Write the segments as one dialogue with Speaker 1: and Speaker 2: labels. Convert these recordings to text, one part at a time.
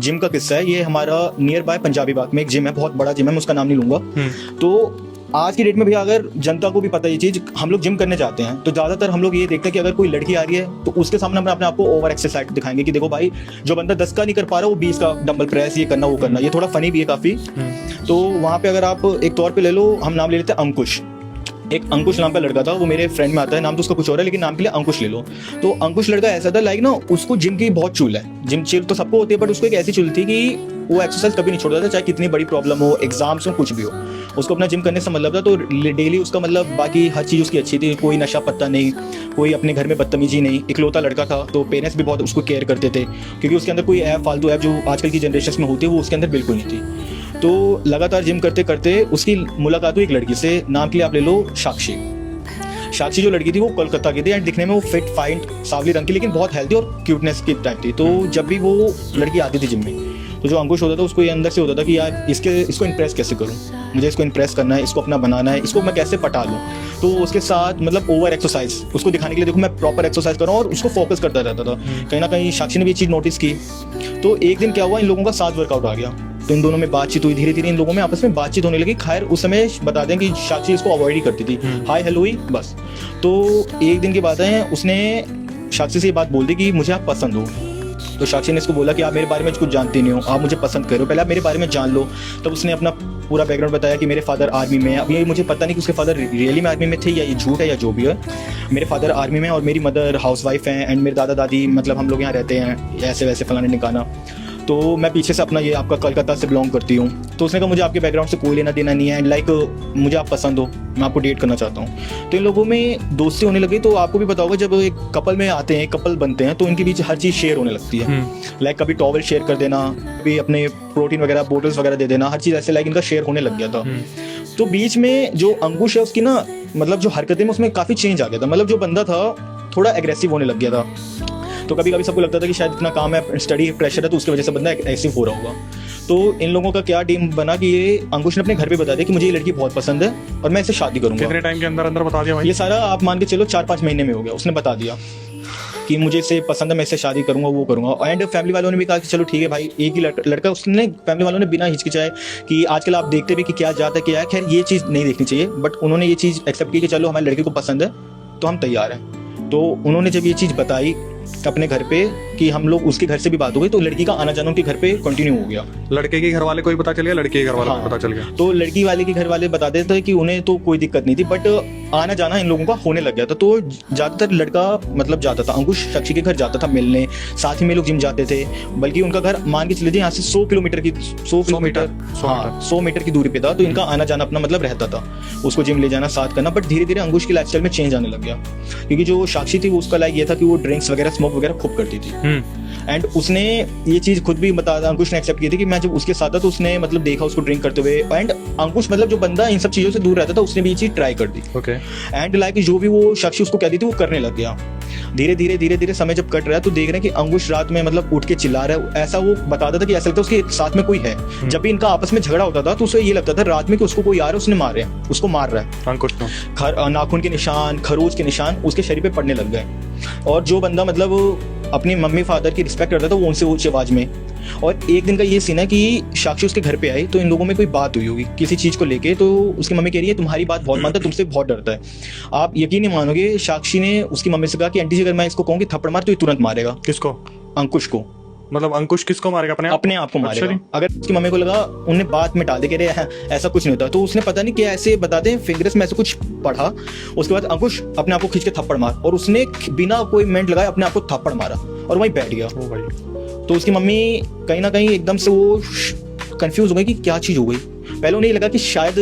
Speaker 1: Gym का किस्सा है। ये हमारा नियर बाय पंजाबी बाग में एक जिम है, बहुत बड़ा जिम है, मैं उसका नाम नहीं लूंगा। तो आज की डेट में भैया अगर जनता को भी पता है ये चीज, हम लोग जिम करने जाते हैं तो ज्यादातर हम लोग ये देखते हैं कि अगर कोई लड़की आ रही है तो उसके सामने हम अपने आप को ओवर एक्सरसाइज दिखाएंगे कि देखो भाई, जो बंदा 10 का नहीं कर पा रहा वो 20 का डंबल प्रेस ये करना वो करना। ये थोड़ा फनी भी है काफी। तो वहाँ पे अगर आप एक तौर पे ले लो, हम नाम ले लेते हैं अंकुश। एक अंकुश नाम का लड़का था, वो मेरे फ्रेंड में आता है, नाम तो उसका कुछ और है लेकिन नाम के लिए अंकुश ले लो। तो अंकुश लड़का ऐसा था, लाइक ना, उसको जिम की बहुत चूल है। जिम चूल तो सबको होती है, बट उसको एक ऐसी चूल थी कि वो एक्सरसाइज कभी नहीं छोड़ता था, चाहे कितनी बड़ी प्रॉब्लम हो, एग्जाम्स हो, कुछ भी हो, उसको अपना जिम करने से मतलब था। तो डेली उसका मतलब बाकी हर चीज़ उसकी अच्छी थी, कोई नशा पत्ता नहीं, कोई अपने घर में बदतमीजी नहीं, इकलौता लड़का था। तो पेरेंट्स भी बहुत उसको केयर करते थे, क्योंकि उसके अंदर कोई ऐप फालतू ऐप जो आजकल की जनरेशन में होती है वो उसके अंदर बिल्कुल नहीं थी। तो लगातार जिम करते करते उसकी मुलाकात हुई एक लड़की से, नाम के लिए आप ले लो साक्षी। साक्षी जो लड़की थी वो कोलकाता की थी एंड दिखने में वो फिट फाइन सावली रंग की, लेकिन बहुत हेल्दी और क्यूटनेस की टाइप थी। तो जब भी वो लड़की आती थी जिम में, तो जो अंकुश होता था उसको ये अंदर से होता था कि यार इसको इम्प्रेस कैसे करूं, मुझे इसको इम्प्रेस करना है, इसको अपना बनाना है, इसको मैं कैसे पटा लूं। तो उसके साथ मतलब ओवर एक्सरसाइज उसको दिखाने के लिए, देखो मैं प्रॉपर एक्सरसाइज कर रहा हूँ, और उसको फोकस करता रहता था। कहीं ना कहीं साक्षी ने भी ये चीज़ नोटिस की। तो एक दिन क्या हुआ, इन लोगों का साथ वर्कआउट आ गया, तो इन दोनों में बातचीत हुई, धीरे धीरे इन लोगों में आपस में बातचीत होने लगी। खैर उस समय बता दें कि साक्षी इसको अवॉइड ही करती थी, हाय हेलो ही बस। तो एक दिन की बात है, उसने साक्षी से ये बात बोल दी कि मुझे आप पसंद हो। तो साक्षी ने इसको बोला कि आप मेरे बारे में कुछ जानते नहीं हो, आप मुझे पसंद करो, पहले आप मेरे बारे में जान लो। तब उसने अपना पूरा बैकग्राउंड बताया कि मेरे फादर आर्मी में है। अब ये मुझे पता नहीं कि उसके फादर रियली में आर्मी में थे या ये झूठ है या जो भी है। मेरे फादर आर्मी में और मेरी मदर हाउसवाइफ हैं, एंड मेरे दादा दादी मतलब हम लोग यहाँ रहते हैं, ऐसे वैसे फलाने निकाना। तो मैं पीछे से अपना ये आपका कलकत्ता से बिलोंग करती हूँ। तो उसने कहा मुझे आपके बैकग्राउंड से कोई लेना देना नहीं है, एंड लाइक मुझे आप पसंद हो, मैं आपको डेट करना चाहता हूँ। तो इन लोगों में दोस्ती होने लगी। तो आपको भी पता होगा जब एक कपल में आते हैं, कपल बनते हैं, तो इनके बीच हर चीज़ शेयर होने लगती है। लाइक कभी टॉवल शेयर कर देना, कभी अपने प्रोटीन वगैरह बोटल्स वगैरह दे देना, हर चीज़ ऐसे लाइक इनका शेयर होने लग गया था। तो बीच में जो अंकुश है उसकी ना मतलब जो हरकतें में उसमें काफ़ी चेंज आ गया था। मतलब जो बंदा था थोड़ा एग्रेसिव होने लग गया था। तो कभी कभी सबको लगता था कि शायद इतना काम है, स्टडी प्रेशर है, तो उसकी वजह से बंदा एग्रेसिव हो रहा होगा। तो इन लोगों का क्या टीम बना कि ये अंकुश ने अपने घर पे बता दिया कि मुझे ये लड़की बहुत पसंद है और मैं इससे शादी करूंगा।
Speaker 2: कितने टाइम के अंदर अंदर बता दिया भाई?
Speaker 1: ये सारा आप मान के चलो 4-5 महीने में हो गया। उसने बता दिया कि मुझे इससे पसंद है, मैं इससे शादी करूंगा, वो करूंगा। एंड फैमिली वालों ने भी कहा कि चलो ठीक है भाई, एक ही लड़का। उसने फैमिली वालों ने बिना हिचकिचाए कि आजकल आप देखते भी कि क्या जाता है क्या है, खैर ये चीज़ नहीं देखनी चाहिए, बट उन्होंने ये चीज़ एक्सेप्ट की कि चलो हमारी लड़की को पसंद है तो हम तैयार हैं। तो उन्होंने जब ये चीज़ बताई अपने घर पे कि हम लोग, उसके घर से भी बात हो गई, तो लड़की का आना जाना उनके घर पे कंटिन्यू हो गया।
Speaker 2: लड़के के घर वाले को ही पता चल गया, लड़के के घर वाले को पता चल गया।
Speaker 1: तो लड़की वाले के घर वाले बता देते थे कि उन्हें तो कोई दिक्कत नहीं थी, बट आना जाना इन लोगों का होने लग गया था। तो ज्यादातर लड़का मतलब जाता था, अंकुश साक्षी के घर जाता था मिलने, साथ ही में लोग जिम जाते थे। बल्कि उनका घर मान के चले थे यहाँ से 100 किलोमीटर की 100 मीटर की दूरी पे था। तो इनका आना जाना अपना मतलब रहता था, उसको जिम ले जाना, साथ करना। बट धीरे धीरे अंकुश की लाइफस्टाइल में चेंज आने लग गया, क्योंकि जो साक्षी थी वो उसका लाइक ये था कि वो ड्रिंक्स वगैरह स्मोक वगैरह खूब करती थी। एंड उसने ये चीज खुद भी बता, अंकुश ने एक्सेप्ट की थी कि मैं जब उसके साथ था तो उसने मतलब देखा उसको ड्रिंक करते हुए। एंड अंकुश मतलब जो बंदा इन सब चीजों से दूर रहता था, उसने भी ये चीज ट्राई कर दी। एंड लाइक जो भी वो साक्षी उसको कहती थी वो करने लग गया। धीरे धीरे समय जब कट रहा है तो देख रहे हैं कि अंकुश रात में मतलब उठ के चिल्ला रहा है। ऐसा वो बताता था कि ऐसा लगता है उसके साथ में कोई है। जब भी इनका आपस में झगड़ा होता था तो उसे ये लगता था रात में कि उसको कोई आ रहा है, उसने मार रहे हैं, उसको मार रहा है।
Speaker 2: अंकुश को
Speaker 1: नाखून के निशान, खरोच के निशान उसके शरीर पे पड़ने लग गए। और जो बंदा मतलब अपनी मम्मी फादर की रिस्पेक्ट करता था वो उनसे ऊंची आवाज में। और एक दिन का ये सीन है कि साक्षी उसके घर पे आई, तो इन लोगों में कोई बात हुई होगी किसी चीज को लेके। तो उसकी मम्मी कह रही है तुम्हारी बात बहुत मानता है, तुमसे बहुत डरता है। आप यकीन नहीं मानोगे, साक्षी ने उसकी मम्मी से कहा कि आंटी जी अगर मैं इसको कहूँगी थप्पड़ मार तो ये तुरंत मारेगा।
Speaker 2: किसको?
Speaker 1: अंकुश को।
Speaker 2: मतलब अंकुश किसको मारेगा? अपने आप
Speaker 1: को मारेगा। अगर उसकी मम्मी को लगा, उन्हें बात में टाल दे कि ऐसा कुछ नहीं होता। तो उसने पता नहीं क्या ऐसे बताते हैं फिंगर्स में ऐसे कुछ पढ़ा। उसके बाद अंकुश अपने आप को खींच के थप्पड़ मार, और उसने बिना कोई मिनट लगाए अपने आप को थप्पड़ मारा और वहीं बैठ गया। तो उसकी मम्मी कहीं ना कहीं एकदम से वो कंफ्यूज हो गई कि क्या चीज हो गई। पहले उन्हें लगा कि शायद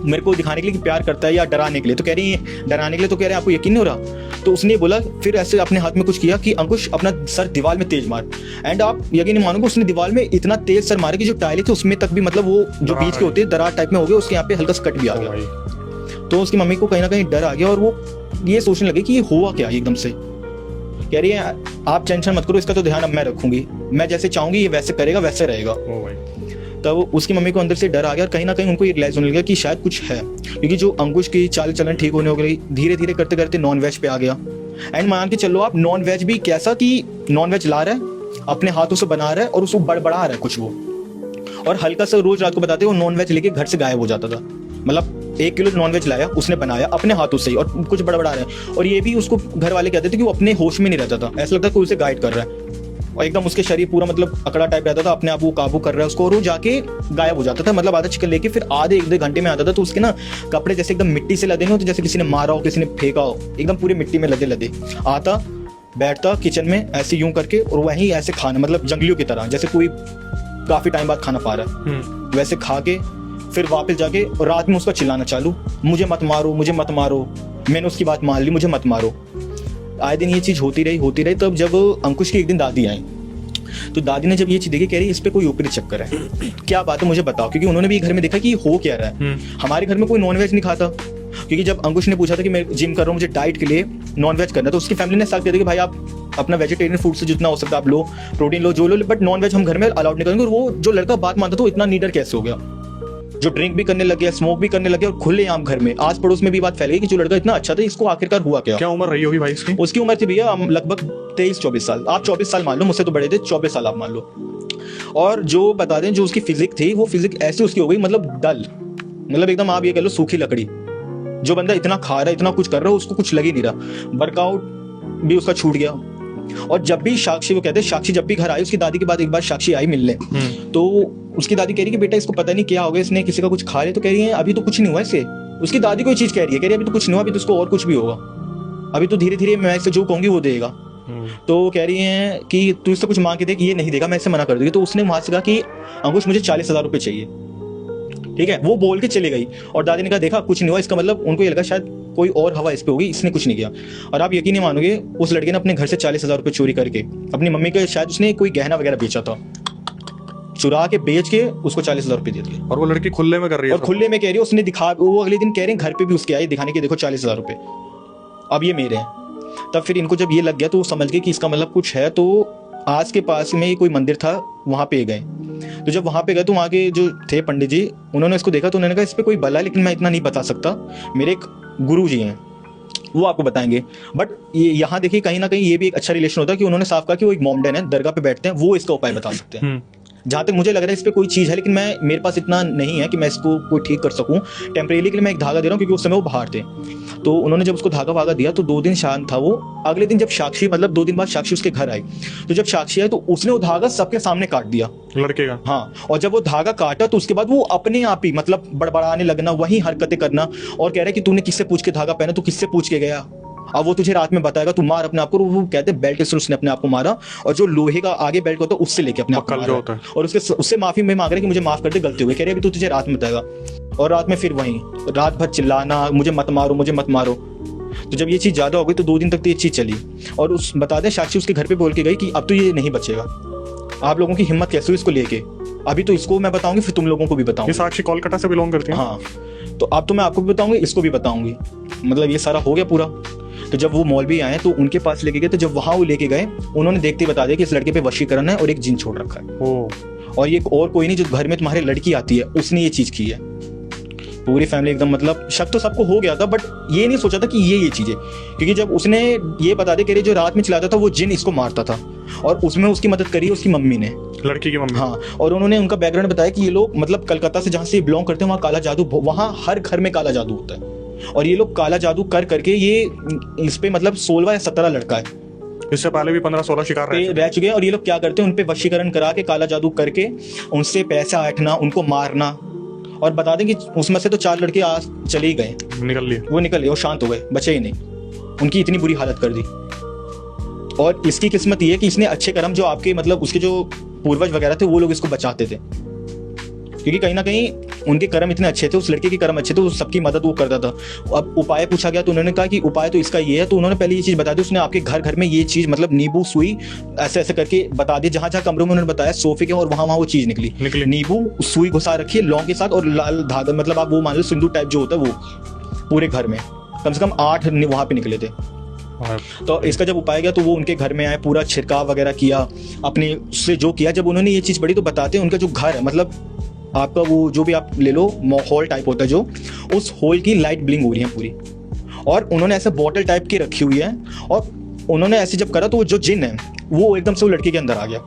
Speaker 1: मेरे को दिखाने के लिए कि प्यार करता है या डराने के लिए। तो कह रही है डराने के लिए, तो कह रहे हैं आपको यकीन नहीं हो रहा। तो उसने बोला, फिर ऐसे अपने हाथ में कुछ किया कि अंकुश अपना सर दीवार में तेज मार। एंड आप यकीन नहीं मानोगे, उसने दीवार में इतना तेज सर मारा कि जो टाइलें थी उसमें तक भी मतलब वो जो बीच के होते हैं दरार टाइप में हो गए, उसके यहाँ पे हल्का सा कट भी आ गया। तो उसकी मम्मी को कहीं ना कहीं डर आ गया और वो ये सोचने लगी कि ये हुआ क्या एकदम से। कह रही है आप टेंशन मत करो, इसका तो ध्यान अब मैं रखूंगी, मैं जैसे चाहूंगी ये वैसे करेगा, वैसे रहेगा। तब उसकी मम्मी को अंदर से डर आ गया और कहीं ना कहीं उनको ये रियलाइज होने लगा कि शायद कुछ है, क्योंकि जो अंकुश की चाल चलन ठीक होने हो गई, धीरे धीरे करते करते नॉन वेज पे आ गया। एंड मान के चलो आप, नॉन वेज भी कैसा कि नॉन वेज ला रहा है अपने हाथों से बना रहा है और उसको बड़बड़ा रहा है कुछ वो, और हल्का सा रोज रात को बताते वो नॉन वेज लेके घर से गायब हो जाता था। मतलब 1 किलो नॉन वेज लाया, उसने बनाया अपने हाथों से ही और कुछ बड़बड़ा रहे हैं, और ये भी उसको घर वाले कहते थे कि वो अपने होश में नहीं रहता था, ऐसा लगता था कोई उसे गाइड कर रहा है, और एकदम उसके शरीर पूरा मतलब अकड़ा टाइप रहता था, अपने आप वो काबू कर रहा है उसको, और वो जाके गायब हो जाता था। मतलब आधा चिकन लेके फिर आधे 1-2 घंटे में आता था, तो उसके ना कपड़े जैसे एकदम मिट्टी से लदे नहीं होते, जैसे किसी ने मारा हो, किसी ने फेंका हो, एकदम पूरी मिट्टी में लदे लदे आता, बैठता किचन में ऐसे यूं करके, और वहीं ऐसे खाना, मतलब जंगलियों की तरह, जैसे कोई काफी टाइम बाद खाना पा रहा है वैसे खा के फिर वापस जाके रात में उसका चिल्लाना चालू, मुझे मत मारो, मुझे मत मारो, मैंने उसकी बात मान ली, मुझे मत मारो। आए दिन ये चीज़ होती रही। तब जब अंकुश की एक दिन दादी आई, तो दादी ने जब ये चीज़ देखी, कह रही इस पे कोई ऊपरी चक्कर है, क्या बात है मुझे बताओ, क्योंकि उन्होंने भी घर में देखा कि हो क्या रहा है। हमारे घर में कोई नॉनवेज नहीं खाता, क्योंकि जब अंकुश ने पूछा था कि मैं जिम कर रहा हूँ, मुझे डाइट के लिए नॉनवेज करना है, तो उसकी फैमिली ने साथ दिया था कि भाई आप अपना वेजिटेरियन फूड से जितना हो सकता है आप लो, प्रोटीन लो, जो लो, बट नॉनवेज हम घर में अलाउड नहीं करेंगे। और वो जो लड़का बात मानता था वो इतना नीडर कैसे हो गया, जो ड्रिंक भी करने लग गया, स्मोक भी करने लग गया, और खुले आम घर में आस पड़ोस में भी बात फैल गई कि जो लड़का इतना अच्छा था, इसको आखिरकार हुआ क्या।
Speaker 2: क्या उम्र रही होगी भाई इसकी?
Speaker 1: उसकी उम्र थी भैया लगभग 23-24 साल, आप 24 साल मान लो, मुझसे तो बड़े थे, 24 साल आप मान लो। और जो बता दें, जो उसकी फिजिक थी, वो फिजिक ऐसी उसकी हो गई, मतलब डल, मतलब एकदम आप ये कह लो सूखी लकड़ी। जो बंदा इतना खा रहा है, इतना कुछ कर रहा है, उसको कुछ लग ही नहीं रहा, वर्कआउट भी उसका छूट गया। और जब भी साक्षी, वो कहते हैं साक्षी जब भी घर आई, उसकी दादी के बाद एक बार साक्षी आई मिलने, तो उसकी दादी कह रही कि बेटा इसको पता नहीं क्या हो गया, इसने किसी का कुछ खा लिया, तो कह रही है अभी तो कुछ नहीं हुआ इससे। उसकी दादी कोई चीज कह रही है अभी तो कुछ नहीं हुआ, अभी तो उसको और कुछ भी होगा, अभी तो धीरे धीरे मैं इसे जो कहूंगी वो देगा। तो कह रही है कि तू इससे कुछ मांग के देख, ये नहीं देगा, मैं इससे मना कर दूंगी। तो उसने वहां से कहा कि अंकुश मुझे 40,000 रुपये चाहिए, ठीक है, वो बोल के चली गई। और दादी ने कहा देखा कुछ नहीं हुआ, इसका मतलब उनको ये लगा शायद कोई और हवा इस पे होगी, इसने कुछ नहीं किया। और आप यकीन नहीं मानोगे, उस लड़के ने अपने घर से 40,000 रुपये चोरी करके अपनी मम्मी के, शायद उसने कोई गहना वगैरह बेचा था, चुरा के बेच के उसको 40,000 रुपये दे दिए।
Speaker 2: और वो लड़की खुले में कर रही है,
Speaker 1: और खुले में कह रही है, उसने दिखा, वो अगले दिन कह रहे हैं घर पे भी उसके आई दिखाने के, देखो 40,000 रुपये अब ये मेरे हैं। तब फिर इनको जब ये लग गया तो वो समझ गए कि इसका मतलब कुछ है। तो आज के पास में कोई मंदिर था, वहाँ पे गए। तो जब वहाँ पे गए तो वहाँ के जो थे पंडित जी, उन्होंने इसको देखा, तो उन्होंने कहा इस पे कोई बला है, लेकिन मैं इतना नहीं बता सकता, मेरे एक गुरु जी हैं वो आपको बताएंगे। बट ये यहाँ देखिए कहीं ना कहीं ये भी एक अच्छा रिलेशन होता है कि उन्होंने साफ कहा कि वो एक मोमडन है, दरगाह पे बैठते हैं, वो इसका उपाय बता सकते हैं। जहाँ तक मुझे लग रहा है इस पे कोई चीज़ है, लेकिन मेरे पास इतना नहीं है कि मैं इसको कोई ठीक कर सकूं। टेम्परेरी के लिए मैं एक धागा दे रहा हूँ, क्योंकि उस समय वो बाहर थे। तो उन्होंने जब उसको धागा वागा दिया तो 2 दिन शांत था वो। अगले दिन जब साक्षी, मतलब 2 दिन बाद साक्षी उसके घर आई, तो जब साक्षी आई तो उसने वो धागा सबके सामने काट दिया, लड़के का। हाँ, और जब वो धागा काटा तो उसके बाद वो अपने आप ही मतलब बड़बड़ाने लगना, वही हरकतें करना, और कह रहा है कि तूने किससे पूछ के धागा पहना, तू किससे पूछ के गया, अब वो तुझे रात में बताएगा, तू मार अपने आप को। वो कहते हैं बेल्ट से उसने अपने आप को मारा, और जो लोहे का आगे बेल्ट होता है उससे लेके अपने आप को मारा, और उससे माफी में मांग रहा है कि मुझे माफ कर दे, गलती हो गई। कह रहे अभी तो तुझे रात में बताएगा। और रात में फिर वहीं रात भर चिल्लाना, मुझे मत मारो, मुझे मत मारो। तो जब ये चीज़ ज़्यादा हो गई तो 2 दिन तक तो ये चीज़ चली। और उस बता दें साक्षी उसके घर पे बोल के गई कि अब तो ये नहीं बचेगा, आप लोगों की हिम्मत कैसे हुई इसको लेके, अभी तो इसको मैं बताऊंगी, फिर तुम लोगों को भी बताऊंगी।
Speaker 2: साक्षी कोलकाता से बिलोंग करती है।
Speaker 1: हाँ, तो अब तो मैं आपको भी बताऊंगी, इसको भी बताऊंगी। मतलब ये सारा हो गया पूरा। तो जब वो मौलवी आए तो उनके पास लेके गए, तो जब वहाँ वो लेके गए, उन्होंने देखते बता दिया कि इस लड़के पे वशीकरण है और एक जिन छोड़ रखा है। और ये और कोई नहीं, जो घर में तुम्हारे लड़की आती है उसने ये चीज़ की है। पूरी फैमिली एकदम, मतलब शक तो सबको हो गया था, बट ये नहीं सोचा था कि ये चीज़ है। क्योंकि जब उसने ये बता दिया कि जो रात में चलाता था वो जिन इसको मारता था, और उसमें उसकी मदद करी उसकी मम्मी ने, लड़की की मम्मी। हाँ, और उन्होंने उनका बैकग्राउंड बताया कि ये लोग मतलब कलकत्ता से जहाँ से बिलोंग करते हैं वहाँ काला जादू, वहाँ हर घर में काला जादू होता है। और ये लोग काला जादू कर करके ये इस पे मतलब 16 या 17 लड़का है,
Speaker 2: इससे पहले भी 15-16 शिकार
Speaker 1: रह चुके हैं। और ये लोग क्या करते हैं, उन पे वशीकरण करा के काला जादू करके उनसे पैसा ऐंठना, उनको मारना। और बता दें कि उसमें से तो 4 लड़के आज चले ही गए, निकल लिए और शांत हो गए, बचे ही नहीं, उनकी इतनी बुरी हालत कर दी। और इसकी किस्मत ये है कि इसने अच्छे कर्म, जो आपके मतलब उसके जो पूर्वज वगैरह थे वो लोग इसको बचाते थे, क्योंकि कहीं ना कहीं उनके कर्म इतने अच्छे थे, उस लड़के के कर्म अच्छे थे, वो सबकी मदद वो करता था। अब उपाय पूछा गया तो उन्होंने कहा कि उपाय तो इसका ये है। तो उन्होंने पहले ये चीज़ बता दी, उसने आपके घर घर में ये चीज़ मतलब नींबू सुई ऐसे ऐसे करके बता दी, जहाँ जहाँ कमरों में उन्होंने बताया सोफे के, और वहाँ वो चीज़ निकली। नींबू सुई घुसा रखी है लौंग के साथ, और लाल धागा, मतलब आप वो मान लो सिंदूर टाइप जो होता है वो पूरे घर में कम से कम 8 वहाँ पे निकले थे। तो इसका जब उपाय गया तो वो उनके घर में आए, पूरा छिड़काव वगैरह किया, अपने से जो किया। जब उन्होंने ये चीज़ पढ़ी तो बताते हैं उनका जो घर है, मतलब आपका वो जो भी आप ले लो हॉल टाइप होता है जो, उस हॉल की लाइट ब्लिंक हो रही है पूरी। और उन्होंने ऐसे बॉटल टाइप की रखी हुई है, और उन्होंने ऐसे जब करा तो वो जो जिन है वो एकदम से वो लड़के के अंदर आ गया,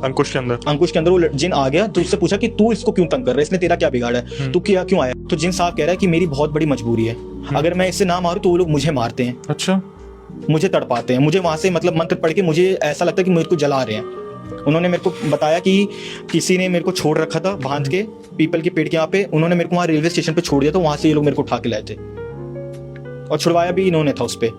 Speaker 2: अंकुश के अंदर।
Speaker 1: अंकुश के अंदर वो जिन आ गया। तो उससे पूछा कि तू इसको क्यों तंग कर रहा है, इसने तेरा क्या बिगाड़ा है, तू क्या क्यों आया। तो जिन साहब कह रहा है कि मेरी बहुत बड़ी मजबूरी है, अगर मैं इससे ना मारूं तो वो लोग मुझे मारते हैं,
Speaker 2: अच्छा,
Speaker 1: मुझे तड़पाते हैं, मुझे वहां से मतलब मंत्र पढ़ के मुझे ऐसा लगता है कि मेरे को जला रहे हैं। उन्होंने मेरे को बताया कि किसी ने मेरे को छोड़ रखा था बांध के पीपल के पेड़ के यहाँ पे, उन्होंने मेरे को वहाँ रेलवे स्टेशन पे छोड़ दिया, तो वहां से ये लोग मेरे को उठा के लाए थे और छुड़वाया भी इन्होंने था उस पे।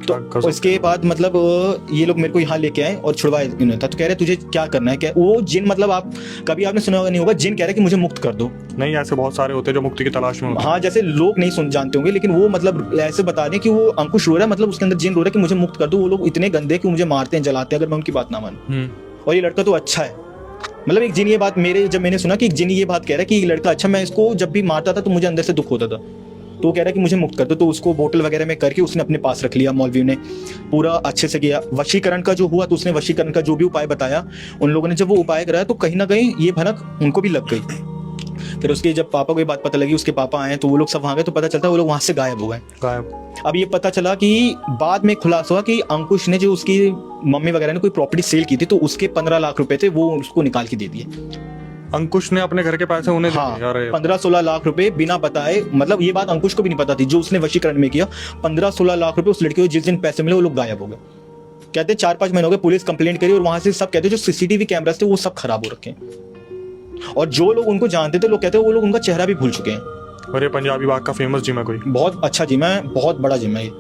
Speaker 1: तो उसके बाद मतलब ये लोग मेरे को यहाँ लेके आए और छुड़वाया इन्होंने था। तो कह रहे तुझे क्या करना है, क्या वो जिन मतलब आप कभी आपने सुना होगा नहीं होगा, जिन कह रहे कि मुझे मुक्त कर दो।
Speaker 2: नहीं, ऐसे बहुत सारे होते हैं जो मुक्ति की तलाश में होते हैं।
Speaker 1: हाँ, जैसे लोग नहीं सुन जानते होंगे, लेकिन वो मतलब ऐसे बता रहे हैं कि वो अंकुश रो रहा है, मतलब उसके अंदर जिन रो रहा है कि मुझे मुक्त कर दो। वो लोग इतने गंदे कि मुझे मारते हैं, जलाते हैं अगर मैं उनकी बात ना मानूं। और ये लड़का तो अच्छा है, मतलब एक जिन ये बात जब मैंने सुना कि एक जिन ये बात कह रहा है कि ये लड़का अच्छा, मैं इसको जब भी मारता था तो मुझे अंदर से दुख होता था। तो वो कह रहा है कि मुझे मुक्त कर दो। तो उसको बोतल वगैरह में करके उसने अपने पास रख लिया, मौलवी ने पूरा अच्छे से किया। वशीकरण का जो हुआ तो उसने वशीकरण का जो भी उपाय बताया, उन लोगों ने जब वो उपाय कराया तो कहीं ना कहीं ये भनक उनको भी लग गई। फिर उसके जब पापा को ये बात पता लगी, उसके पापा आए तो वो लोग सब वहाँ गए, तो पता चलता है वो लोग वहाँ से गायब हो गए। अब ये पता चला कि बाद में खुलासा हुआ कि अंकुश ने जो उसकी मम्मी वगैरह ने कोई प्रॉपर्टी सेल की थी, तो उसके 15 लाख रुपए थे, वो उसको निकाल के दे दिए।
Speaker 2: अंकुश ने अपने घर के पैसे उन्हें दे दिए।
Speaker 1: हाँ, 15-16 लाख रुपए बिना बताए, मतलब ये बात अंकुश को भी नहीं पता थी, जो उसने वशीकरण में किया। 15-16 लाख रुपए उस लड़के को जिस दिन पैसे मिले वो लोग गायब हो गए। कहते हैं 4-5 महीने हो गए, पुलिस कंप्लेंट करी और वहां से सब कहते जो सीसीटीवी कैमरास थे वो सब खराब हो रखे हैं। और जो लोग उनको जानते थे लोग कहते हैं वो लोग उनका चेहरा भी भूल चुके हैं।
Speaker 2: और ये पंजाबी बाग का फेमस जिम है, कोई
Speaker 1: बहुत अच्छा जिम है, बहुत बड़ा जिम है ये।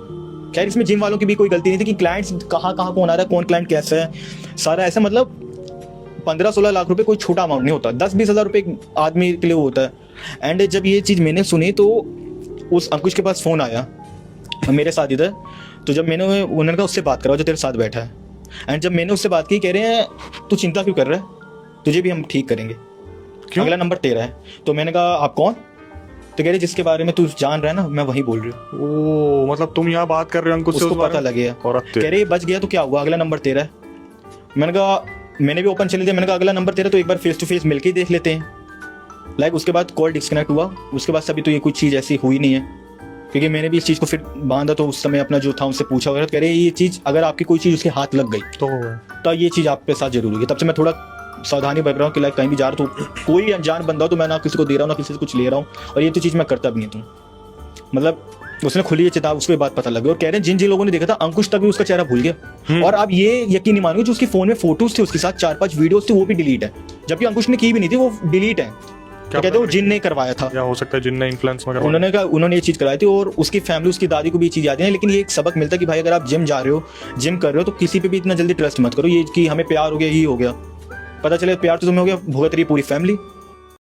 Speaker 1: खैर इसमें जिम वालों की भी कोई गलती नहीं थी कि क्लाइंट्स कहाँ कौन आ रहा है, कौन क्लाइंट कैसा है, सारा ऐसा। मतलब 15-16 लाख रुपए कोई छोटा अमाउंट नहीं होता, 10-20 हज़ार रुपए आदमी के लिए वो होता है। एंड जब ये चीज़ मैंने सुनी तो उस अंकुश के पास फ़ोन आया मेरे साथ इधर। तो जब मैंने उन्होंने कहा उससे बात करा जो तेरे साथ बैठा है। एंड जब मैंने उससे बात की, कह रहे हैं तू चिंता क्यों कर रहा है, तुझे भी हम ठीक करेंगे, अगला नंबर तेरा है। तो मैंने कहा आप कौन? तो कह रहे जिसके बारे में तू जान रहा है ना, मैं वही बोल रही हूँ।
Speaker 2: ओ, मतलब तुम यहाँ बात कर रहे हो, अंकुश से
Speaker 1: उसको पता लग गया। कह रहे बच गया तो क्या हुआ, अगला नंबर तेरा है। मैंने कहा मैंने भी ओपन चले दिया, मैंने कहा अगला नंबर तेरा तो एक बार फेस टू फेस मिलके ही देख लेते हैं। उसके बाद कॉल डिस्कनेक्ट हुआ, उसके बाद सभी तो ये कुछ चीज़ ऐसी हुई नहीं है, क्योंकि मैंने भी इस चीज़ को फिर बांधा। तो उस समय अपना जो था उनसे पूछा वगैरह, कह रहे ये चीज़ अगर आपकी कोई चीज़ उसके हाथ लग गई तो ये चीज़ आपके साथ जरूर होगी। तब से मैं थोड़ा सावधानी बरत रहा हूँ कि कहीं भी जा रहा हूँ तो कोई अनजान बंदा हो तो मैं ना किसी को दे रहा हूँ ना किसी से कुछ ले रहा हूँ, और ये तो चीज़ मैं करता भी नहीं हूँ। मतलब उसने खुली चेताव, उसके बाद पता लगी। और कह रहे हैं जिन लोगों ने देखा था अंकुश तक भी उसका चेहरा भूल गया। और आप ये यकीन नहीं मानोगे, जो उसके फोन में फोटोज थे उसके साथ 4-5 वीडियोस थे वो भी डिलीट है, जबकि अंकुश ने की भी नहीं थी, वो डिलीट है। तो कहते हैं वो जिन ने करवाया था,
Speaker 2: या हो सकता है जिन ने इन्फ्लुएंस में
Speaker 1: उन्होंने कहा उन्होंने ये चीज कराई थी। और उसकी फैमिली उसकी दादी को भी ये चीज याद है। लेकिन ये एक सबक मिलता है कि भाई अगर आप जिम जा रहे हो, जिम कर रहे हो, तो किसी पे भी इतना जल्दी ट्रस्ट मत करो। ये कि हमें प्यार हो गया, ये हो गया, पता चले प्यार तो तुम्हें हो गया, भुगत रही पूरी फैमिली।